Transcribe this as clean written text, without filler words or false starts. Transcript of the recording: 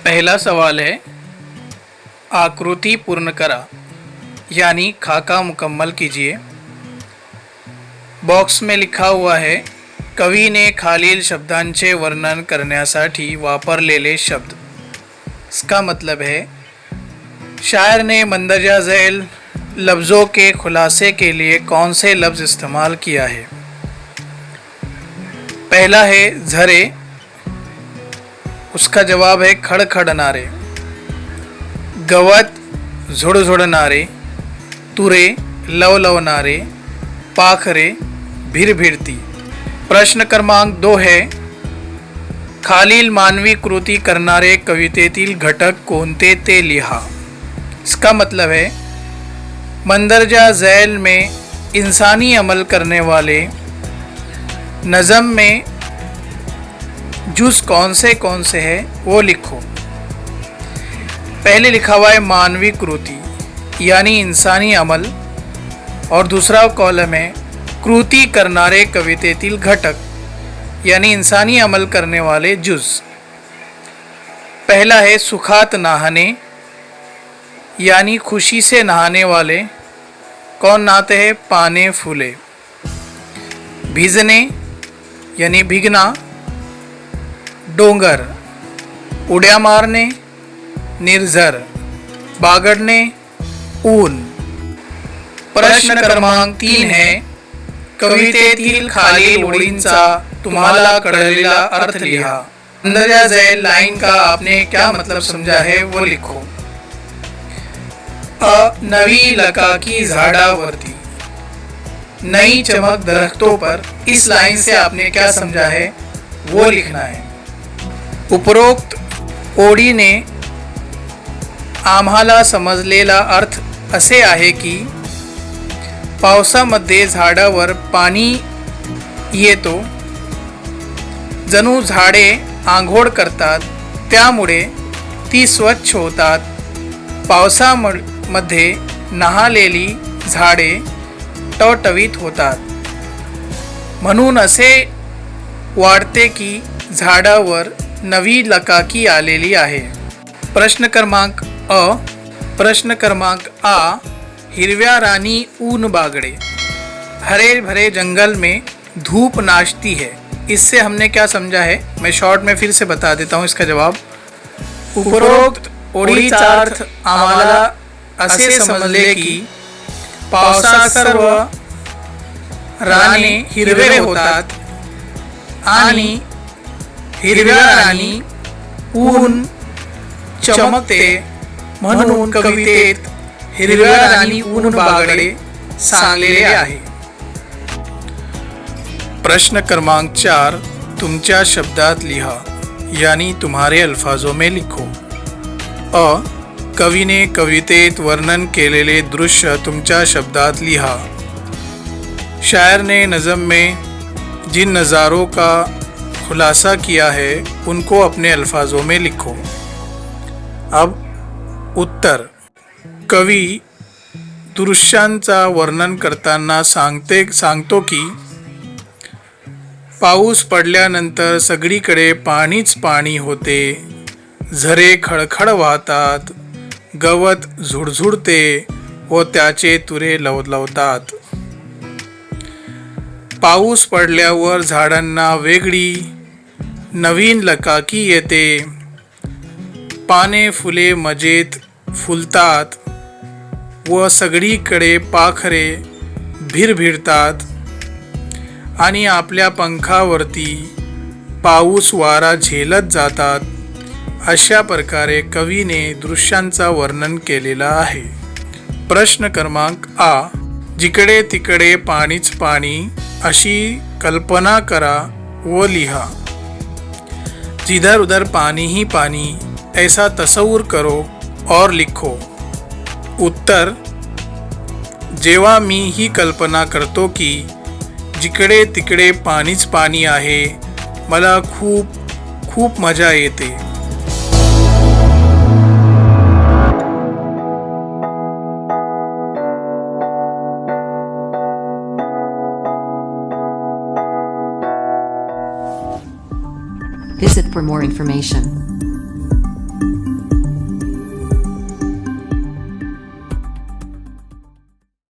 पहला सवाल है, आकृति पूर्ण करा यानी खाका मुकम्मल कीजिए। बॉक्स में लिखा हुआ है, कवीने खालील शब्दांचे वर्णन करण्यासाठी वापरलेले शब्द। इसका मतलब है शायर ने मंदरजा झैल लफ्ज़ों के खुलासे के लिए कौन से लफ्ज़ इस्तेमाल किया है। पहला है झरे, उसका जवाब है खड़खड़नारे। गवत झुड़झुड़नारे, तुरे लवलवणारे, पाखरे भिरभिरती। प्रश्न क्रमांक 2 है, खालील मानवी कृती करणारे कवितेतील घटक कोणते ते लिहा। इसका मतलब है मंदरजा झैल में इंसानी अमल करने वाले नज़म में जुज़ कौन से हैं वो लिखो। पहले लिखा हुआ है मानवी कृति यानी इंसानी अमल, और दूसरा कॉलम है कृति करणारे कवितेतील घटक यानी इंसानी अमल करने वाले जुज़। पहला है सुखात नहाने यानी खुशी से नहाने वाले। कौन नहाते हैं? पाने फूले। भिजने यानी भीगना, डोंगर। उड्या मारने, निर्झर। बागडणे, ऊन। प्रश्न क्रमांक 3 है, कवितेतील खालील ओळींचा तुम्हाला कळलेला अर्थ लिहा। मंदरजा झैल लाइन का आपने क्या मतलब समझा है वो लिखो। नवी लकाकी झाडावरती, नई चमक दरख्तों पर। इस लाइन से आपने क्या समझा है वो लिखना है। उपरोक्त ओळीने आम्हाला समजलेला अर्थ असे आहे की पावसामध्ये झाडावर पाणी येतो, जणू झाडे आंघोळ करतात, त्यामुळे ती स्वच्छ होतात। पावसामध्ये नहालेली झाडे टवटवीत होतात, म्हणून असे वाटते की झाडावर नवी लकाकी आलेली आहे। प्रश्न क्रमांक आ, हिरव्या रानी ऊन बागड़े। हरे भरे जंगल में धूप नाचती है, इससे हमने क्या समझा है मैं शॉर्ट में फिर से बता देता हूँ इसका जवाब। उपरोक्त ओळीचा अर्थ आम्हाला असे समजले की पावसात सर्व राने हिरवे होतात आणि हिरव्या रानी ऊन चमकते, म्हणून कवितेत हिरव्या रानी ऊन बागडे सांगलेले आहे। प्रश्न क्रमांक 4, तुमच्या शब्दात लिहा यानी तुम्हारे अल्फाजों में लिखो। कवीने कवितेत वर्णन केलेले दृश्य तुमच्या शब्दात लिहा। शायर ने नज़म में जिन नज़ारों का खुलासा किया है उनको अपने अल्फाजों में लिखो। अब उत्तर, कवी दृश्यांचा वर्णन करताना सांगतो की पाऊस पडल्यानंतर सगळीकडे पाणीच पाणी होते, झरे खळखळ वाहतात, गवत झुडझुडते व त्याचे तुरे लवलवतात। पाऊस पडल्यावर झाडांना वेगळी नवीन लकाकी येते, पाने फुले मजेत फुलतात व सगळीकडे पाखरे भिरभिरतात आणि आपल्या पंखावरती पाऊस वारा झेलत जातात। अशा प्रकारे कवीने दृश्यांचा वर्णन केलेला आहे। प्रश्न क्रमांक आ, जिकडे तिकडे पाणीच पाणी अशी कल्पना करा वो लिहा। जिधर उधर पानी ही पानी ऐसा तस्वूर करो और लिखो। उत्तर, जेव्हा मी ही कल्पना करतो की जिकडे तिकडे पाणीच पाणी आहे, मला खूप खूप मजा येते। Visit for more information.